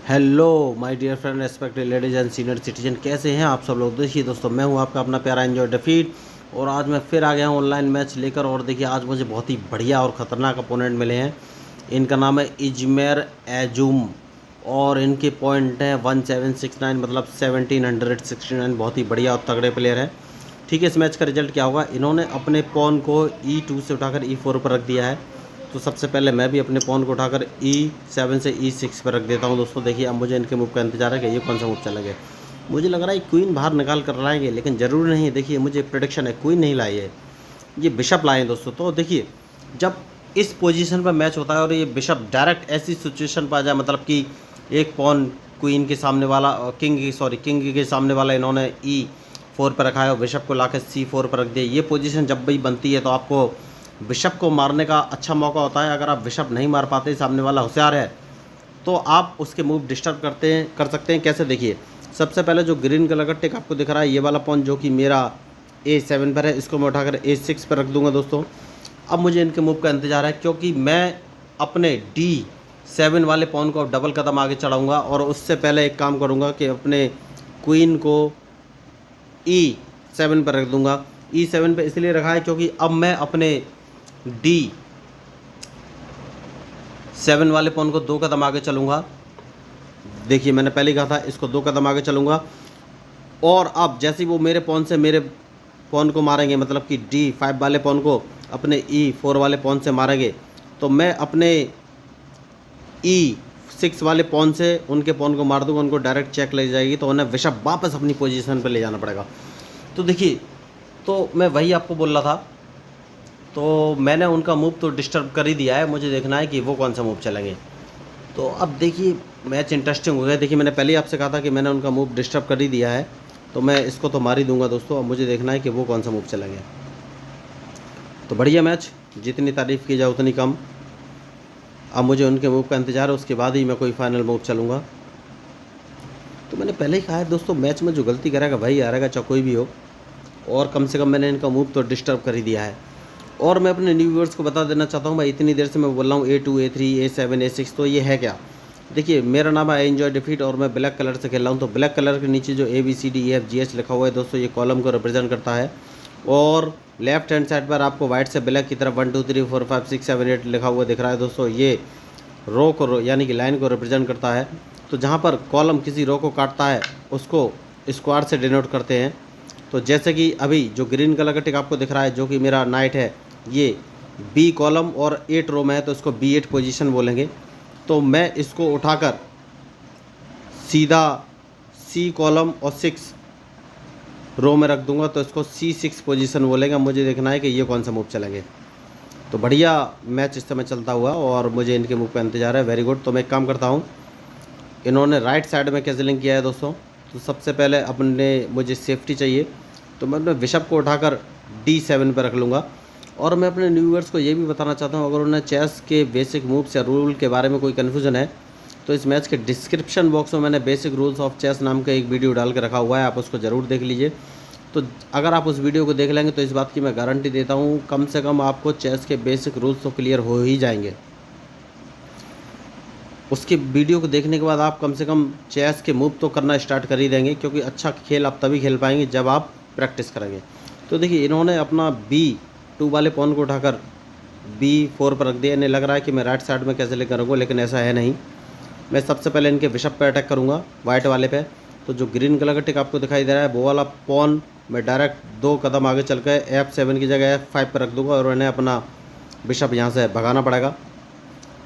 Hello my dear friend, respected ladies and senior citizen, कैसे हैं आप सब लोग। देखिए दोस्तों, मैं हूं आपका अपना प्यारा एंजॉय डिफीट और आज मैं फिर आ गया हूं ऑनलाइन मैच लेकर। और देखिए आज मुझे बहुत ही बढ़िया और ख़तरनाक अपोनेंट मिले हैं। इनका नाम है इजमेर एजूम और इनके पॉइंट हैं 1769, मतलब 1769। बहुत ही बढ़िया और तगड़े प्लेयर हैं। ठीक है, इस मैच का रिजल्ट क्या होगा। इन्होंने अपने पॉन को E2 से उठाकर E4 पर रख दिया है। तो सबसे पहले मैं भी अपने पॉन को उठाकर E7 से E6 पर रख देता हूं दोस्तों। देखिए अब मुझे इनके मूव का इंतजार है कि ये कौन सा मूव चलेंगे। मुझे लग रहा है क्वीन बाहर निकाल कर लाएंगे, लेकिन ज़रूरी नहीं है। देखिए मुझे प्रेडिक्शन है क्वीन नहीं लाई है, ये बिशप लाए हैं दोस्तों। तो देखिए जब इस पोजीशन पर मैच होता है और ये बिशप डायरेक्ट ऐसी सिचुएशन पर आ जाए, मतलब कि एक पॉन क्वीन के सामने वाला, किंग के सामने वाला इन्होंने E4 पर रखा है और बिशप को लाकर C4 पर रख दिया। ये पोजीशन जब भी बनती है तो आपको बिशप को मारने का अच्छा मौका होता है। अगर आप बिशप नहीं मार पाते, सामने वाला होशियार है, तो आप उसके मूव डिस्टर्ब कर सकते हैं। कैसे, देखिए सबसे पहले जो ग्रीन कलर का टिक आपको दिख रहा है, ये वाला पॉन जो कि मेरा A7 पर है, इसको मैं उठाकर A6 पर रख दूंगा दोस्तों। अब मुझे इनके मूव का इंतजार है, क्योंकि मैं अपने D7 वाले पॉन को अब डबल कदम आगे चढ़ाऊँगा और उससे पहले एक काम करूँगा कि अपने क्वीन को E7 पर रख दूँगा। E7 पर इसलिए रखा है क्योंकि अब मैं अपने D7 वाले पॉन को 2 कदम आगे चलूँगा। देखिए मैंने पहले ही कहा था इसको 2 कदम आगे चलूँगा, और अब जैसे ही वो मेरे पॉन से मेरे पॉन को मारेंगे, मतलब कि D5 वाले पॉन को अपने E4 वाले पॉन से मारेंगे, तो मैं अपने E6 वाले पॉन से उनके पॉन को मार दूँगा। उनको डायरेक्ट चेक ले जाएगी, तो उन्हें बिशप वापस अपनी पोजीशन पर ले जाना पड़ेगा। तो देखिए, तो मैं वही आपको बोल रहा था। तो मैंने उनका मूव तो डिस्टर्ब कर ही दिया है, मुझे देखना है कि वो कौन सा मूव चलेंगे। तो अब देखिए मैच इंटरेस्टिंग हो गया। देखिए मैंने पहले ही आपसे कहा था कि मैंने उनका मूव डिस्टर्ब कर ही दिया है, तो मैं इसको तो मार ही दूंगा दोस्तों। अब मुझे देखना है कि वो कौन सा मूव चलेंगे। तो बढ़िया मैच, जितनी तारीफ़ की जाए उतनी कम। अब मुझे उनके मूव का इंतज़ार है, उसके बाद ही मैं कोई फाइनल मूव चलूँगा। तो मैंने पहले ही कहा है दोस्तों, मैच में जो गलती करेगा वही हारेगा, चाहे कोई भी हो। और कम से कम मैंने इनका मूव तो डिस्टर्ब कर ही दिया है। और मैं अपने न्यू व्यूअर्स को बता देना चाहता हूँ, भाई इतनी देर से मैं बोल रहा हूँ A2 A3 A7 A6, तो ये है क्या। देखिए मेरा नाम है एंजॉय डिफीट और मैं ब्लैक कलर से खेल रहा हूँ। तो ब्लैक कलर के नीचे जो ABCDEFGH लिखा हुआ है दोस्तों, ये कॉलम को रिप्रेजेंट करता है। और लेफ्ट हैंड साइड पर आपको वाइट से ब्लैक की तरफ 1 2 3 4 5 6 7 8 लिखा हुआ दिख रहा है दोस्तों, ये रो को यानी कि लाइन को रिप्रेजेंट करता है। तो जहाँ पर कॉलम किसी रो को काटता है उसको स्क्वायर से डिनोट करते हैं। तो जैसे कि अभी जो ग्रीन कलर का टिक आपको दिख रहा है, जो कि मेरा नाइट है, ये B कॉलम और 8 रो में है, तो इसको B8 पोजीशन बोलेंगे। तो मैं इसको उठाकर सीधा C कॉलम और 6 रो में रख दूंगा, तो इसको C6 पोजीशन बोलेंगे। मुझे देखना है कि ये कौन सा मूव चलेंगे। तो बढ़िया मैच इस समय चलता हुआ और मुझे इनके मूव का इंतजार है। Very good. तो मैं एक काम करता हूँ, इन्होंने राइट साइड में कैंसिलिंग किया है दोस्तों। तो सबसे पहले अपने मुझे सेफ्टी चाहिए, तो मैं अपने बिशप को उठाकर D7 पर रख लूँगा। और मैं अपने न्यू व्यूअर्स को ये भी बताना चाहता हूँ, अगर उन्हें चेस के बेसिक मूव्स या रूल के बारे में कोई कन्फ्यूज़न है, तो इस मैच के डिस्क्रिप्शन बॉक्स में मैंने बेसिक रूल्स ऑफ चेस नाम का एक वीडियो डाल के रखा हुआ है, आप उसको ज़रूर देख लीजिए। तो अगर आप उस वीडियो को देख लेंगे तो इस बात की मैं गारंटी देता हूँ, कम से कम आपको चेस के बेसिक रूल्स तो क्लियर हो ही जाएंगे। उसके वीडियो को देखने के बाद आप कम से कम चेस के मूव तो करना स्टार्ट कर ही देंगे, क्योंकि अच्छा खेल आप तभी खेल पाएंगे जब आप प्रैक्टिस करेंगे। तो देखिए इन्होंने अपना B2 वाले पॉन को उठाकर B4 पर रख दिया। इन्हें लग रहा है कि मैं राइट साइड में कैसे ले करूँगा, लेकिन ऐसा है नहीं। मैं सबसे पहले इनके बिशप पर अटैक करूँगा, वाइट वाले पे। तो जो ग्रीन कलर का टिक आपको दिखाई दे रहा है, वो वाला पॉन मैं डायरेक्ट 2 कदम आगे चल कर F7 की जगह F5 पर रख दूँगा और इन्हें अपना बिशप यहाँ से भगाना पड़ेगा।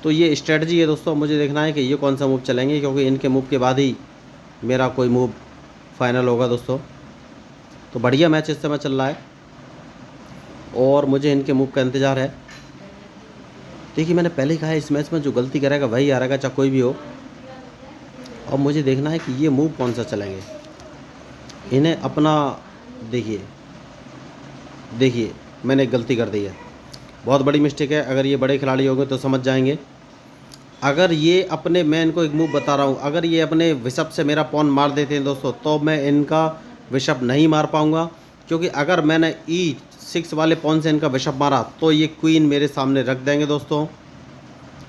तो ये स्ट्रेटजी है दोस्तों। मुझे देखना है कि ये कौन सा मूव चलेंगे, क्योंकि इनके मूव के बाद ही मेरा कोई मूव फाइनल होगा दोस्तों। तो बढ़िया मैच इस समय चल रहा है और मुझे इनके मूव का इंतज़ार है। देखिए मैंने पहले ही कहा है, इस मैच में जो गलती करेगा वही हारेगा, चाहे कोई भी हो। और मुझे देखना है कि ये मूव कौन सा चलेंगे। इन्हें अपना देखिए मैंने एक गलती कर दी है, बहुत बड़ी मिस्टेक है। अगर ये बड़े खिलाड़ी होंगे तो समझ जाएंगे। अगर ये अपने, मैं इनको एक मूव बता रहा हूँ, अगर ये अपने बिशप से मेरा पॉन मार देते हैं दोस्तों, तो मैं इनका बिशप नहीं मार पाऊँगा। क्योंकि अगर मैंने E6 वाले पॉन से इनका बिशप मारा तो ये क्वीन मेरे सामने रख देंगे दोस्तों,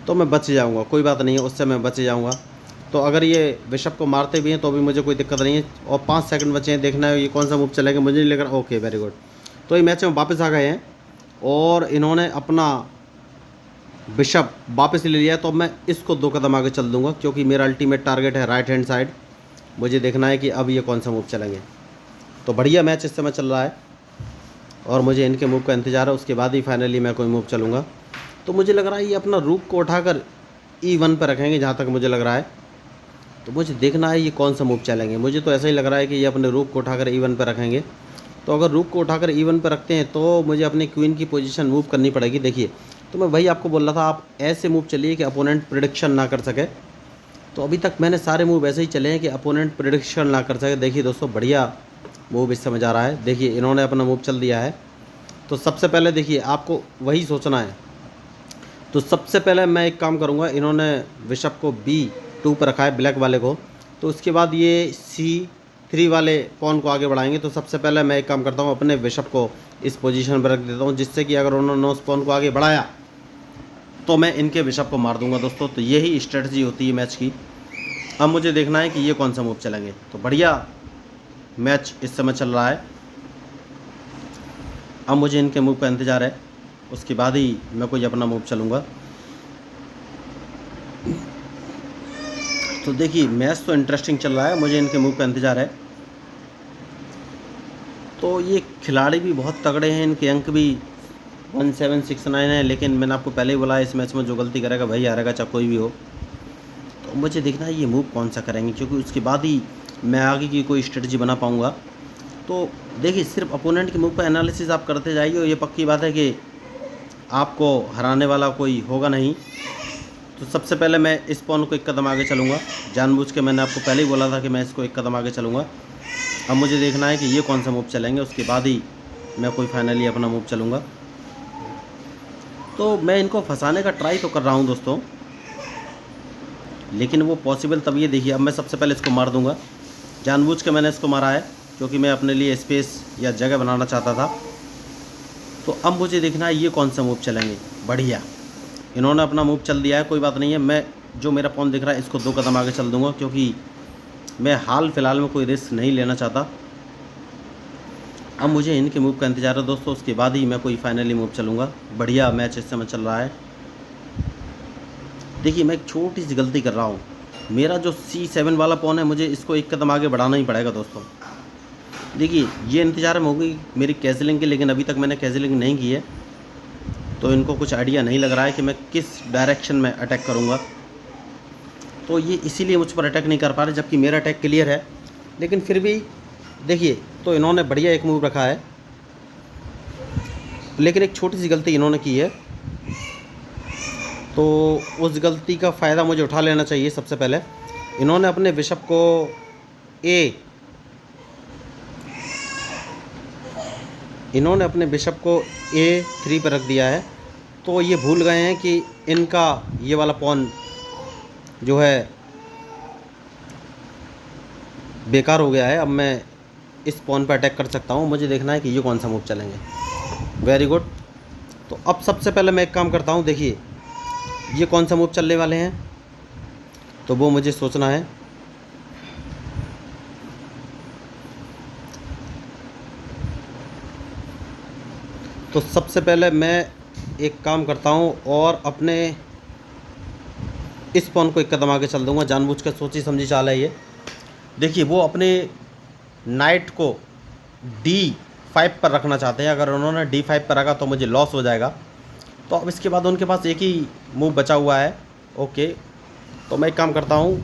तो मैं बच जाऊँगा। कोई बात नहीं है, उससे मैं बच जाऊँगा। तो अगर ये बिशप को मारते भी हैं तो भी मुझे कोई दिक्कत नहीं है। और 5 सेकंड बचे हैं, देखना है ये कौन सा मूव चलेगा, मुझे नहीं लग रहा। Okay, very good. तो ये मैच में वापस आ गए हैं और इन्होंने अपना बिशप वापस ले लिया। तो मैं इसको 2 कदम आगे चल दूंगा क्योंकि मेरा अल्टीमेट टारगेट है राइट हैंड साइड। मुझे देखना है कि अब ये कौन सा मूव चलेंगे। तो बढ़िया मैच इस समय चल रहा है और मुझे इनके मूव का इंतज़ार है, उसके बाद ही फाइनली मैं कोई मूव चलूँगा। तो मुझे लग रहा है ये अपना रूक को उठाकर E1 पर रखेंगे, जहाँ तक मुझे लग रहा है। तो मुझे देखना है ये कौन सा मूव चलेंगे। मुझे तो ऐसा ही लग रहा है कि ये अपने रूक को उठाकर E1 पर रखेंगे। तो अगर रूक को उठाकर E1 पर रखते हैं तो मुझे अपनी क्वीन की पोजीशन मूव करनी पड़ेगी। देखिए, तो मैं वही आपको बोल रहा था, आप ऐसे मूव चलिए कि अपोनेंट प्रिडिक्शन ना कर सके। तो अभी तक मैंने सारे मूव ऐसे ही चले हैं कि अपोनेंट प्रिडिक्शन ना कर सके। देखिए दोस्तों, बढ़िया मूव इस समय जा रहा है। देखिए इन्होंने अपना मूव चल दिया है। तो सबसे पहले देखिए आपको वही सोचना है। तो सबसे पहले मैं एक काम करूँगा, इन्होंने बिशप को B2 पर रखा है, ब्लैक वाले को। तो उसके बाद ये C3 वाले पॉन को आगे बढ़ाएंगे। तो सबसे पहले मैं एक काम करता हूँ, अपने बिशप को इस पोजीशन पर रख देता हूँ, जिससे कि अगर उन्होंने उस पॉन को आगे बढ़ाया तो मैं इनके बिशप को मार दूंगा दोस्तों। तो यही स्ट्रेटजी होती है मैच की। अब मुझे देखना है कि ये कौन सा मूव चलेंगे। तो बढ़िया मैच इस समय चल रहा है। अब मुझे इनके मूव का इंतज़ार है, उसके बाद ही मैं कोई अपना मूव चलूँगा। तो देखिए मैच तो इंटरेस्टिंग चल रहा है, मुझे इनके मूव का इंतज़ार है। तो ये खिलाड़ी भी बहुत तगड़े हैं, इनके अंक भी 1769 है। लेकिन मैंने आपको पहले ही बोला इस मैच में जो गलती करेगा वही हारेगा, चाहे कोई भी हो। तो मुझे देखना है ये मूव कौन सा करेंगे, क्योंकि उसके बाद ही मैं आगे की कोई स्ट्रेटजी बना पाऊँगा। तो देखिए सिर्फ अपोनेंट के मूव का एनालिसिस आप करते जाइए और ये पक्की बात है कि आपको हराने वाला कोई होगा नहीं। तो सबसे पहले मैं इस पॉन को 1 कदम आगे चलूँगा, जानबूझ के मैंने आपको पहले ही बोला था कि मैं इसको 1 कदम आगे चलूँगा। अब मुझे देखना है कि ये कौन सा मूव चलेंगे, उसके बाद ही मैं कोई फाइनली अपना मूव चलूँगा। तो मैं इनको फंसाने का ट्राई तो कर रहा हूँ दोस्तों, लेकिन वो पॉसिबल तभी है। देखिए अब मैं सबसे पहले इसको मार दूँगा, जानबूझ के मैंने इसको मारा है क्योंकि मैं अपने लिए स्पेस या जगह बनाना चाहता था। तो अब मुझे देखना है ये कौन सा मूव चलेंगे। बढ़िया, इन्होंने अपना मूव चल दिया है, कोई बात नहीं है। मैं जो मेरा पॉन दिख रहा है इसको 2 कदम आगे चल दूँगा, क्योंकि मैं हाल फिलहाल में कोई रिस्क नहीं लेना चाहता। अब मुझे इनके मूव का इंतज़ार है दोस्तों, उसके बाद ही मैं कोई फाइनली मूव चलूँगा। बढ़िया मैच इस समय चल रहा है। देखिए मैं एक छोटी सी गलती कर रहा हूँ, मेरा जो C7 वाला पॉन है मुझे इसको 1 कदम आगे बढ़ाना ही पड़ेगा दोस्तों। देखिए ये इंतज़ार में होगी मेरी कैसलिंग की, लेकिन अभी तक मैंने कैसलिंग नहीं की है, तो इनको कुछ आइडिया नहीं लग रहा है कि मैं किस डायरेक्शन में अटैक करूँगा। तो ये इसीलिए मुझ पर अटैक नहीं कर पा रहे, जबकि मेरा अटैक क्लियर है। लेकिन फिर भी देखिए, तो इन्होंने बढ़िया एक मूव रखा है, लेकिन एक छोटी सी गलती इन्होंने की है। तो उस गलती का फ़ायदा मुझे उठा लेना चाहिए। सबसे पहले इन्होंने अपने बिशप को A3 पर रख दिया है। तो ये भूल गए हैं कि इनका ये वाला पॉन जो है बेकार हो गया है। अब मैं इस पॉन पर अटैक कर सकता हूँ। मुझे देखना है कि ये कौन सा मूव चलेंगे। Very good. तो अब सबसे पहले मैं एक काम करता हूँ, देखिए ये कौन सा मूव चलने वाले हैं, तो वो मुझे सोचना है। तो सबसे पहले मैं एक काम करता हूँ और अपने इस पॉन को 1 कदम आगे चल दूँगा, जानबूझ कर सोची समझी चाल है ये। देखिए वो अपने नाइट को D5 पर रखना चाहते हैं। अगर उन्होंने D5 पर रखा तो मुझे लॉस हो जाएगा। तो अब इसके बाद उनके पास एक ही मूव बचा हुआ है। ओके, तो मैं एक काम करता हूँ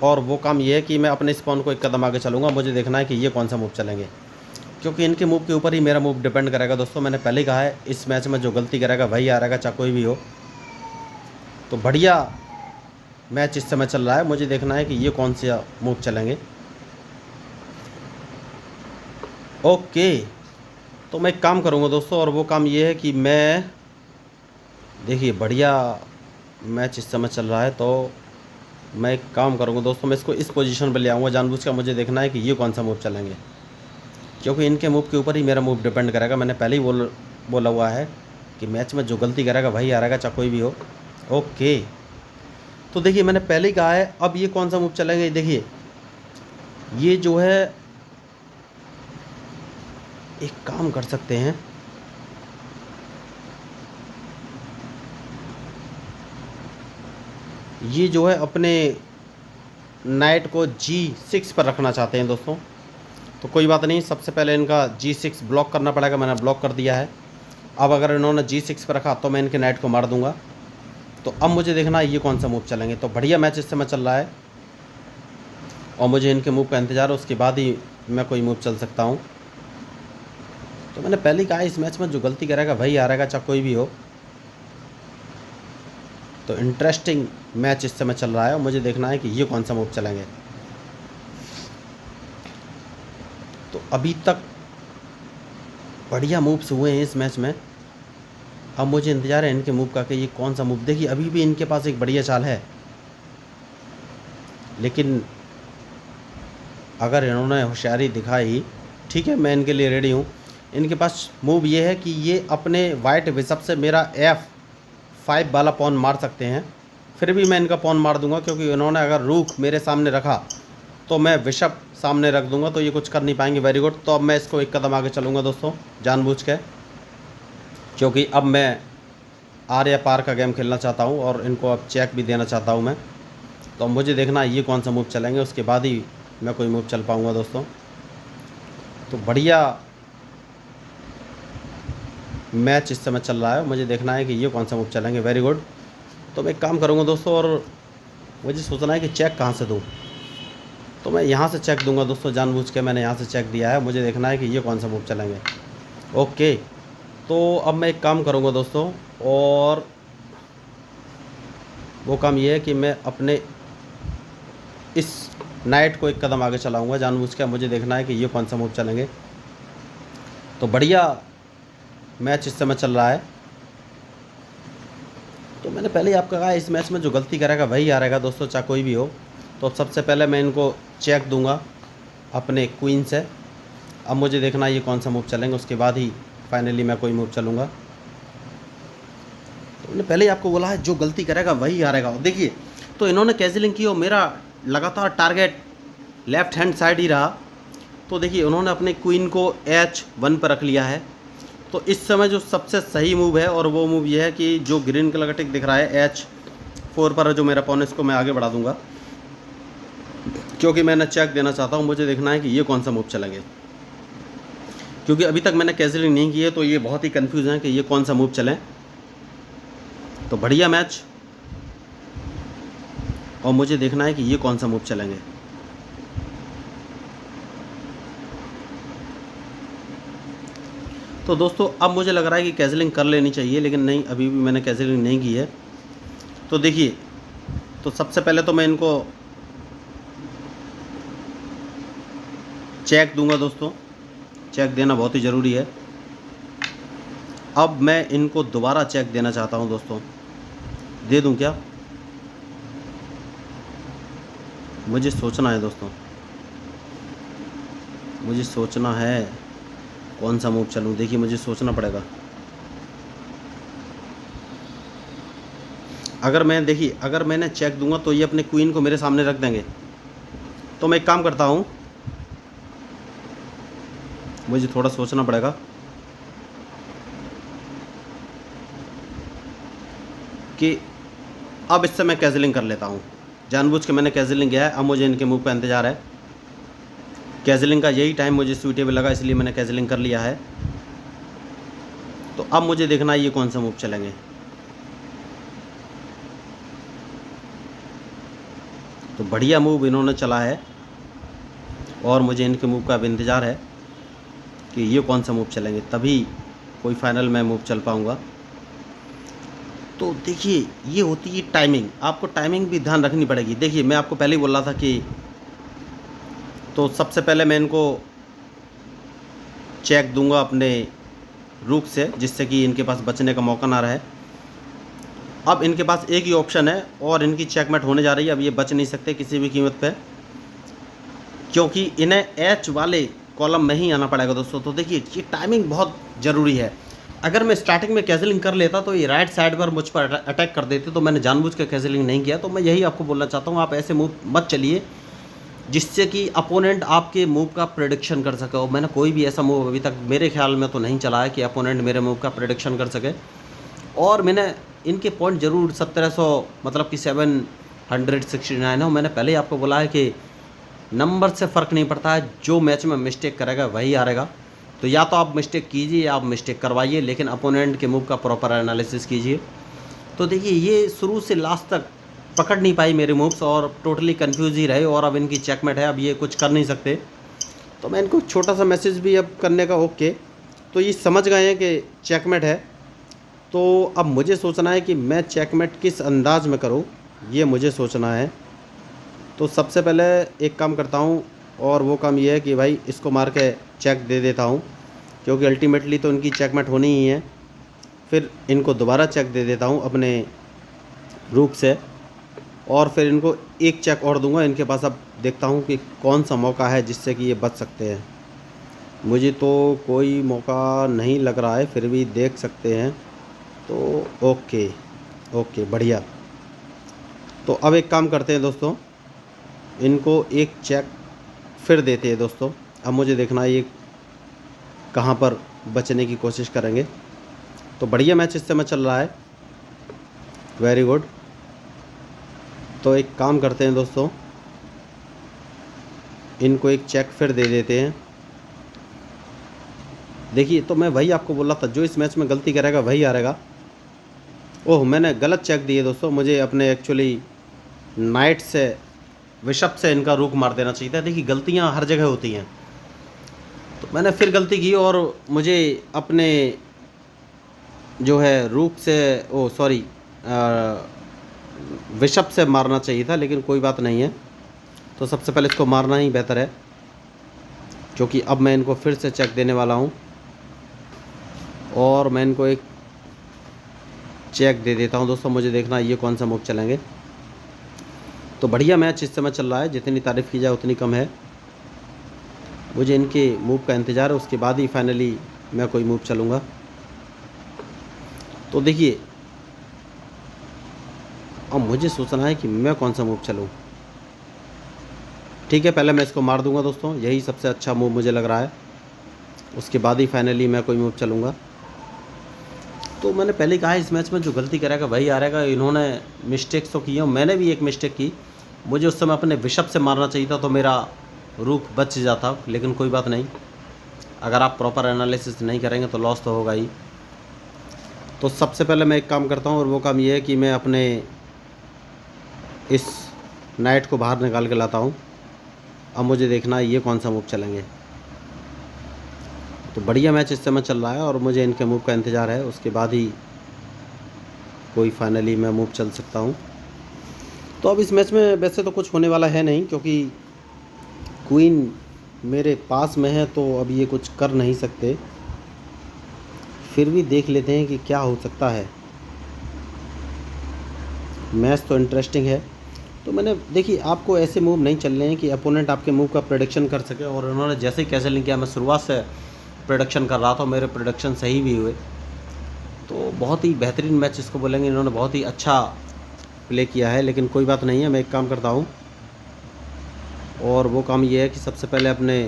और वो काम ये है कि मैं अपने इस पॉन को 1 कदम आगे चलूँगा। मुझे देखना है कि ये कौन सा मूव चलेंगे, क्योंकि इनके मूव के ऊपर ही मेरा मूव डिपेंड करेगा दोस्तों। मैंने पहले ही कहा है इस मैच में जो गलती करेगा वही हारेगा, चाहे कोई भी हो। तो बढ़िया मैच इस समय चल रहा है, मुझे देखना है कि ये कौन सा मूव चलेंगे। ओके, तो मैं एक काम करूँगा दोस्तों, और वो काम ये है कि मैं, देखिए बढ़िया मैच इस समय चल रहा है, तो मैं एक काम करूँगा दोस्तों, मैं इसको इस पोजीशन पर ले आऊँगा जानबूझ कर। मुझे देखना है कि ये कौन सा मूव चलेंगे, क्योंकि इनके मूव के ऊपर ही मेरा मूव डिपेंड करेगा। मैंने पहले ही बोला हुआ है कि मैच में जो गलती करेगा वही हारेगा, चाहे कोई भी हो। ओके, तो देखिए मैंने पहले ही कहा है, अब ये कौन सा मूव चलेंगे, देखिए ये जो है एक काम कर सकते हैं, ये जो है अपने नाइट को G6 पर रखना चाहते हैं दोस्तों। तो कोई बात नहीं, सबसे पहले इनका G6 ब्लॉक करना पड़ेगा, मैंने ब्लॉक कर दिया है। अब अगर इन्होंने G6 पर रखा तो मैं इनके नाइट को मार दूंगा। तो अब मुझे देखना है ये कौन सा मूव चलेंगे। तो बढ़िया मैच इस समय चल रहा है और मुझे इनके मूव का इंतज़ार है, उसके बाद ही मैं कोई मूव चल सकता हूँ। तो मैंने पहले ही कहा इस मैच में जो गलती करेगा वही हारेगा, चाहे कोई भी हो। तो इंटरेस्टिंग मैच इस समय चल रहा है और मुझे देखना है कि ये कौन सा मूव चलेंगे। तो अभी तक बढ़िया मूव्स हुए हैं इस मैच में, अब मुझे इंतज़ार है इनके मूव का कि ये कौन सा मूव। देखिए अभी भी इनके पास एक बढ़िया चाल है, लेकिन अगर इन्होंने होशियारी दिखाई, ठीक है मैं इनके लिए रेडी हूँ। इनके पास मूव ये है कि ये अपने वाइट बिशप से मेरा F5 वाला पॉन मार सकते हैं, फिर भी मैं इनका पॉन मार दूंगा, क्योंकि इन्होंने अगर रूक मेरे सामने रखा तो मैं बिशप सामने रख दूंगा, तो ये कुछ कर नहीं पाएंगे। Very good. तो अब मैं इसको एक कदम आगे चलूँगा दोस्तों जानबूझ के, क्योंकि अब मैं आर या पार का गेम खेलना चाहता हूँ और इनको अब चेक भी देना चाहता हूँ मैं। तो अब मुझे देखना है ये कौन सा मूव चलेंगे, उसके बाद ही मैं कोई मूव चल पाऊँगा दोस्तों। तो बढ़िया मैच इस समय चल रहा है, मुझे देखना है कि ये कौन सा मूव चलेंगे। Very good. तो मैं एक काम करूँगा दोस्तों, और मुझे सोचना है कि चेक कहाँ से दूँ। तो मैं यहाँ से चेक दूंगा दोस्तों, जानबूझ के मैंने यहाँ से चेक दिया है। मुझे देखना है कि ये कौन सा मूव चलेंगे। ओके, तो अब मैं एक काम करूँगा दोस्तों, और वो काम ये है कि मैं अपने इस नाइट को एक कदम आगे चलाऊँगा जानबूझ के। मुझे देखना है कि ये कौन सा मूव चलेंगे। तो बढ़िया मैच इस समय चल रहा है। तो मैंने पहले ही आपको कहा इस मैच में जो गलती करेगा वही हारेगा दोस्तों, चाहे कोई भी हो। तो अब सबसे पहले मैं इनको चेक दूंगा अपने क्वीन से। अब मुझे देखना है ये कौन सा मूव चलेंगे, उसके बाद ही फाइनली मैं कोई मूव चलूँगा। तो मैंने पहले ही आपको बोला है जो गलती करेगा वही हारेगा। देखिए तो इन्होंने कैंसिलिंग की और मेरा लगातार टारगेट लेफ़्ट हैंड साइड ही रहा। तो देखिए उन्होंने अपने क्वीन को H1 पर रख लिया है। तो इस समय जो सबसे सही मूव है, और वो मूव ये है कि जो ग्रीन कलर का टिक दिख रहा है H4 पर, जो मेरा पॉन, इसको मैं आगे बढ़ा दूंगा, क्योंकि मैंने चेक देना चाहता हूँ। मुझे देखना है कि ये कौन सा मूव चलेंगे, क्योंकि अभी तक मैंने कैंसिलिंग नहीं की है, तो ये बहुत ही कंफ्यूज है कि ये कौन सा मूव चलें। तो बढ़िया मैच, और मुझे देखना है कि ये कौन सा मूव चलेंगे। तो दोस्तों अब मुझे लग रहा है कि कैंसिलिंग कर लेनी चाहिए, लेकिन नहीं, अभी भी मैंने कैंसिलिंग नहीं की है। तो देखिए, तो सबसे पहले तो मैं इनको चेक दूंगा दोस्तों, चेक देना बहुत ही ज़रूरी है। अब मैं इनको दोबारा चेक देना चाहता हूं दोस्तों, दे दूं क्या? मुझे सोचना है दोस्तों, मुझे सोचना है कौन सा मूव चलूं। देखिए मुझे सोचना पड़ेगा। अगर मैंने चेक दूंगा तो ये अपने क्वीन को मेरे सामने रख देंगे। तो मैं एक काम करता हूं, मुझे थोड़ा सोचना पड़ेगा। कि अब इससे मैं कैंसिलिंग कर लेता हूं, जानबूझ के मैंने कैंसिलिंग किया है। अब मुझे इनके मूव का इंतज़ार है। कैंसिलिंग का यही टाइम मुझे सूटेबल लगा, इसलिए मैंने कैंसिलिंग कर लिया है। तो अब मुझे देखना है ये कौन सा मूव चलेंगे। तो बढ़िया मूव इन्होंने चला है, और मुझे इनके मूव का अब इंतज़ार है कि ये कौन सा मूव चलेंगे, तभी कोई फाइनल में मूव चल पाऊँगा। तो देखिए ये होती है टाइमिंग, आपको टाइमिंग भी ध्यान रखनी पड़ेगी। देखिए मैं आपको पहले ही बोल रहा था कि, तो सबसे पहले मैं इनको चेक दूंगा अपने रूक से, जिससे कि इनके पास बचने का मौका ना रहे। अब इनके पास एक ही ऑप्शन है और इनकी चेकमेट होने जा रही है। अब ये बच नहीं सकते किसी भी कीमत पे, क्योंकि इन्हें H वाले कॉलम में ही आना पड़ेगा दोस्तों। तो देखिए ये टाइमिंग बहुत ज़रूरी है, अगर मैं स्टार्टिंग में कैजलिंग कर लेता तो ये राइट साइड पर मुझ पर अटैक कर देते, तो मैंने जानबूझ कर कैजलिंग नहीं किया। तो मैं यही आपको बोलना चाहता हूँ, आप ऐसे मूव मत चलिए जिससे कि अपोनेंट आपके मूव का प्रेडिक्शन कर सके। और मैंने कोई भी ऐसा मूव अभी तक मेरे ख्याल में तो नहीं चला है कि अपोनेंट मेरे मूव का प्रेडिक्शन कर सके। और मैंने इनके पॉइंट ज़रूर 1700 मतलब कि 769 है। मैंने पहले ही आपको बोला है कि नंबर से फ़र्क नहीं पड़ता है, जो मैच में मिस्टेक करेगा वही हारेगा। तो या तो आप मिस्टेक कीजिए या आप मिस्टेक करवाइए, लेकिन अपोनेंट के मूव का प्रॉपर एनालिसिस कीजिए। तो देखिए ये शुरू से लास्ट तक पकड़ नहीं पाई मेरे मूव्स और टोटली कंफ्यूज ही रहे, और अब इनकी चेकमेट है, अब ये कुछ कर नहीं सकते। तो मैं इनको छोटा सा मैसेज भी अब करने का ओके, तो ये समझ गए हैं कि चेकमेट है। तो अब मुझे सोचना है कि मैं चेकमेट किस अंदाज में करूं, ये मुझे सोचना है। तो सबसे पहले एक काम करता हूं, और वो काम ये है कि भाई इसको मार के चेक दे देता हूं, क्योंकि अल्टीमेटली तो इनकी चेकमेट होनी ही है। फिर इनको दोबारा चेक दे देता हूं अपने रूप से, और फिर इनको एक चेक और दूंगा इनके पास। अब देखता हूं कि कौन सा मौका है जिससे कि ये बच सकते हैं। मुझे तो कोई मौका नहीं लग रहा है, फिर भी देख सकते हैं। तो ओके ओके बढ़िया। तो अब एक काम करते हैं दोस्तों, इनको एक चेक फिर देते हैं दोस्तों। अब मुझे देखना है ये कहाँ पर बचने की कोशिश करेंगे। तो बढ़िया मैच इस समय चल रहा है, वेरी गुड। तो एक काम करते हैं दोस्तों, इनको एक चेक फिर दे देते हैं। देखिए तो मैं वही आपको बोल रहा था, जो इस मैच में गलती करेगा वही हारेगा। ओह मैंने गलत चेक दिए दोस्तों, मुझे अपने एक्चुअली नाइट से विशप से इनका रुख मार देना चाहिए था। देखिए गलतियां हर जगह होती हैं, तो मैंने फिर गलती की और मुझे अपने जो है रुख से सॉरी विशप से मारना चाहिए था, लेकिन कोई बात नहीं है। तो सबसे पहले इसको मारना ही बेहतर है, क्योंकि अब मैं इनको फिर से चेक देने वाला हूँ, और मैं इनको एक चेक दे देता हूँ दोस्तों। मुझे देखना है ये कौन सा मूव चलेंगे। तो बढ़िया मैच इस समय चल रहा है, जितनी तारीफ़ की जाए उतनी कम है। मुझे इनके मूव का इंतज़ार है, उसके बाद ही फाइनली मैं कोई मूव चलूँगा। तो देखिए अब मुझे सोचना है कि मैं कौन सा मूव चलूँ। ठीक है, पहले मैं इसको मार दूंगा दोस्तों, यही सबसे अच्छा मूव मुझे लग रहा है। उसके बाद ही फाइनली मैं कोई मूव चलूँगा। तो मैंने पहले कहा इस मैच में जो गलती करेगा वही हारेगा। इन्होंने मिस्टेक्स तो की हैं, मैंने भी एक मिस्टेक की। मुझे उस समय अपने विशप से मारना चाहिए था, तो मेरा रुख बच जाता, लेकिन कोई बात नहीं। अगर आप प्रॉपर एनालिसिस नहीं करेंगे तो लॉस तो होगा ही। तो सबसे पहले मैं एक काम करता हूँ, और वो काम ये है कि मैं अपने इस नाइट को बाहर निकाल के लाता हूँ। अब मुझे देखना है ये कौन सा मूव चलेंगे। तो बढ़िया मैच इस समय चल रहा है, और मुझे इनके मूव का इंतज़ार है, उसके बाद ही कोई फाइनली मैं मूव चल सकता हूँ। तो अब इस मैच में वैसे तो कुछ होने वाला है नहीं, क्योंकि क्वीन मेरे पास में है, तो अब ये कुछ कर नहीं सकते। फिर भी देख लेते हैं कि क्या हो सकता है। मैच तो इंटरेस्टिंग है। तो मैंने देखिए आपको ऐसे मूव नहीं चलने हैं कि अपोनेंट आपके मूव का प्रेडिक्शन कर सके, और उन्होंने जैसे ही कैंसिलिंग किया, मैं शुरुआत से प्रेडिक्शन कर रहा था, मेरे प्रेडिक्शन सही भी हुए। तो बहुत ही बेहतरीन मैच इसको बोलेंगे, इन्होंने बहुत ही अच्छा प्ले किया है। लेकिन कोई बात नहीं है, मैं एक काम करता हूँ, और वो काम ये है कि सबसे पहले अपने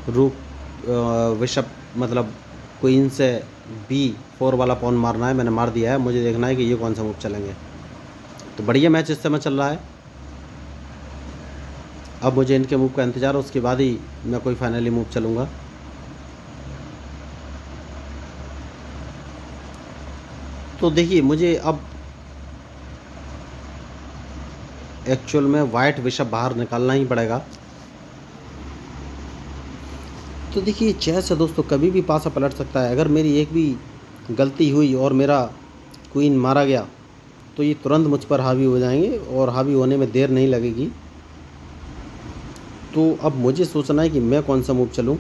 रूक विशप मतलब क्वीन से B4 वाला पॉन मारना है। मैंने मार दिया है, मुझे देखना है कि ये कौन सा मूव चलेंगे। तो बढ़िया मैच इस समय चल रहा है। अब मुझे इनके मूव का इंतज़ार है, उसके बाद ही मैं कोई फाइनली मूव चलूँगा। तो देखिए मुझे अब एक्चुअल में वाइट विशप बाहर निकालना ही पड़ेगा। तो देखिए चेस है दोस्तों, कभी भी पासा पलट सकता है। अगर मेरी एक भी गलती हुई और मेरा क्वीन मारा गया, तो ये तुरंत मुझ पर हावी हो जाएंगे, और हावी होने में देर नहीं लगेगी। तो अब मुझे सोचना है कि मैं कौन सा मूव चलूं।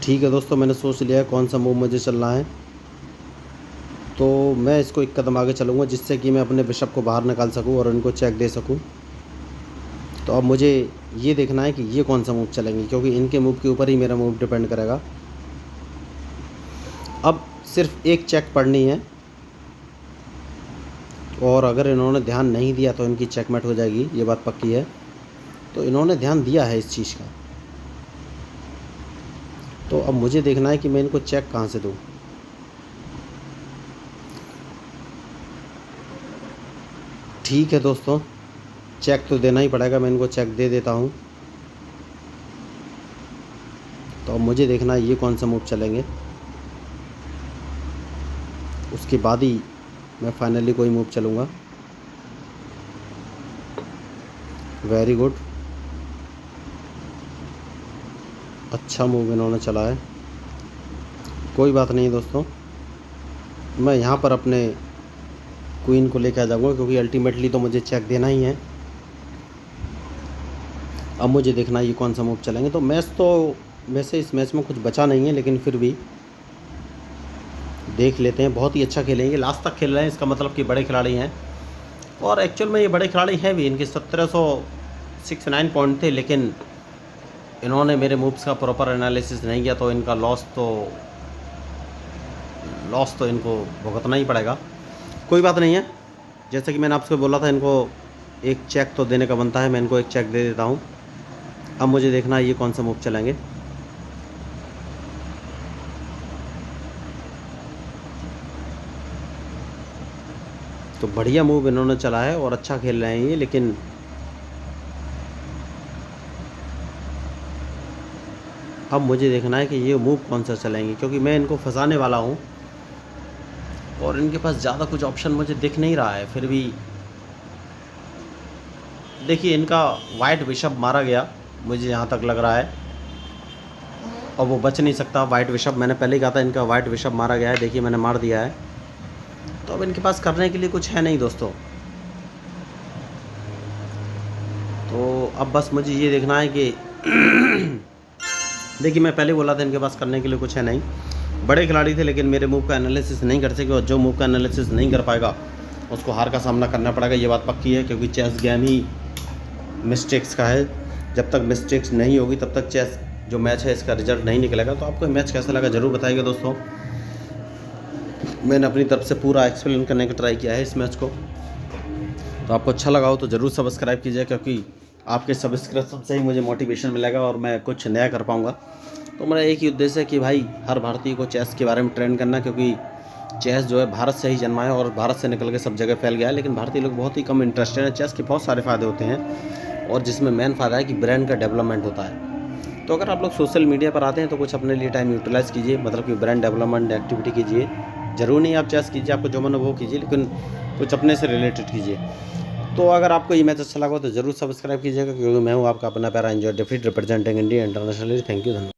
ठीक है दोस्तों, मैंने सोच लिया है कौन सा मूव मुझे चलना है। तो मैं इसको एक कदम आगे चलूँगा, जिससे कि मैं अपने बिशप को बाहर निकाल सकूँ और उनको चेक दे सकूँ। तो अब मुझे ये देखना है कि ये कौन सा मूव चलेंगे, क्योंकि इनके मूव के ऊपर ही मेरा मूव डिपेंड करेगा। अब सिर्फ एक चेक पढ़नी है, और अगर इन्होंने ध्यान नहीं दिया तो इनकी चेकमेट हो जाएगी, ये बात पक्की है। तो इन्होंने ध्यान दिया है इस चीज़ का, तो अब मुझे देखना है कि मैं इनको चेक कहाँ से दूँ। ठीक है दोस्तों, चेक तो देना ही पड़ेगा, मैं इनको चेक दे देता हूँ। तो अब मुझे देखना है ये कौन सा मूव चलेंगे, उसके बाद ही मैं फाइनली कोई मूव चलूँगा। वेरी गुड, अच्छा मूव इन्होंने चला है। कोई बात नहीं दोस्तों, मैं यहाँ पर अपने क्वीन को लेकर आ जाऊँगा, क्योंकि अल्टीमेटली तो मुझे चेक देना ही है। अब मुझे देखना है ये कौन सा मूव चलेंगे। तो मैच तो वैसे इस मैच में कुछ बचा नहीं है, लेकिन फिर भी देख लेते हैं। बहुत ही अच्छा खेलेंगे, लास्ट तक खेल रहे हैं, इसका मतलब कि बड़े खिलाड़ी हैं। और एक्चुअल में ये बड़े खिलाड़ी हैं भी, इनके 1769 पॉइंट थे, लेकिन इन्होंने मेरे मूव्स का प्रॉपर एनालिसिस नहीं किया, तो इनका लॉस तो इनको भुगतना ही पड़ेगा। कोई बात नहीं है, जैसे कि मैंने आपसे बोला था, इनको एक चेक तो देने का बनता है, मैं इनको एक चेक दे देता हूँ। अब मुझे देखना है ये कौन सा मूव चलेंगे। तो बढ़िया मूव इन्होंने चला है और अच्छा खेल रहे हैं ये, लेकिन अब मुझे देखना है कि ये मूव कौन सा चलेंगे, क्योंकि मैं इनको फंसाने वाला हूँ और इनके पास ज़्यादा कुछ ऑप्शन मुझे दिख नहीं रहा है। फिर भी देखिए, इनका वाइट बिशप मारा गया, मुझे यहाँ तक लग रहा है, और वो बच नहीं सकता। वाइट बिशप, मैंने पहले ही कहा था इनका वाइट बिशप मारा गया है, देखिए मैंने मार दिया है। तो अब इनके पास करने के लिए कुछ है नहीं दोस्तों। तो अब बस मुझे ये देखना है कि देखिए, मैं पहले बोला था इनके पास करने के लिए कुछ है नहीं। बड़े खिलाड़ी थे, लेकिन मेरे मूव का एनालिसिस नहीं कर सके, और जो मूव का एनालिसिस नहीं कर पाएगा उसको हार का सामना करना पड़ेगा, ये बात पक्की है। क्योंकि चेस गेम ही मिस्टेक्स का है, जब तक मिस्टेक्स नहीं होगी तब तक चेस जो मैच है इसका रिजल्ट नहीं निकलेगा। तो आपको मैच कैसा लगा ज़रूर बताइएगा दोस्तों। मैंने अपनी तरफ से पूरा एक्सप्लेन करने का ट्राई किया है इस मैच को। तो आपको अच्छा लगा हो तो ज़रूर सब्सक्राइब कीजिए, क्योंकि आपके सब्सक्रिप्शन से ही मुझे मोटिवेशन मिलेगा और मैं कुछ नया कर पाऊँगा। तो मेरा एक ही उद्देश्य है कि भाई हर भारतीय को चेस के बारे में ट्रेन करना, क्योंकि चेस जो है भारत से ही जन्मा है और भारत से निकल के सब जगह फैल गया है, लेकिन भारतीय लोग बहुत ही कम इंटरेस्टेड हैं। चेस के बहुत सारे फ़ायदे होते हैं, और जिसमें मेन फ़ायदा है कि ब्रेन का डेवलपमेंट होता है। तो अगर आप लोग सोशल मीडिया पर आते हैं तो कुछ अपने लिए टाइम यूटिलाइज़ कीजिए, मतलब कि ब्रेन डेवलपमेंट एक्टिविटी कीजिए। ज़रूर नहीं आप चेस कीजिए, आपको जो मन हो वो कीजिए, लेकिन कुछ अपने से रिलेटेड कीजिए। तो अगर आपको ये मैच अच्छा लगा तो ज़रूर सब्सक्राइब कीजिएगा, क्योंकि मैं हूँ आपका अपना प्यारा enjoy डेफिट representing India internationally. Thank you, धन्यवाद।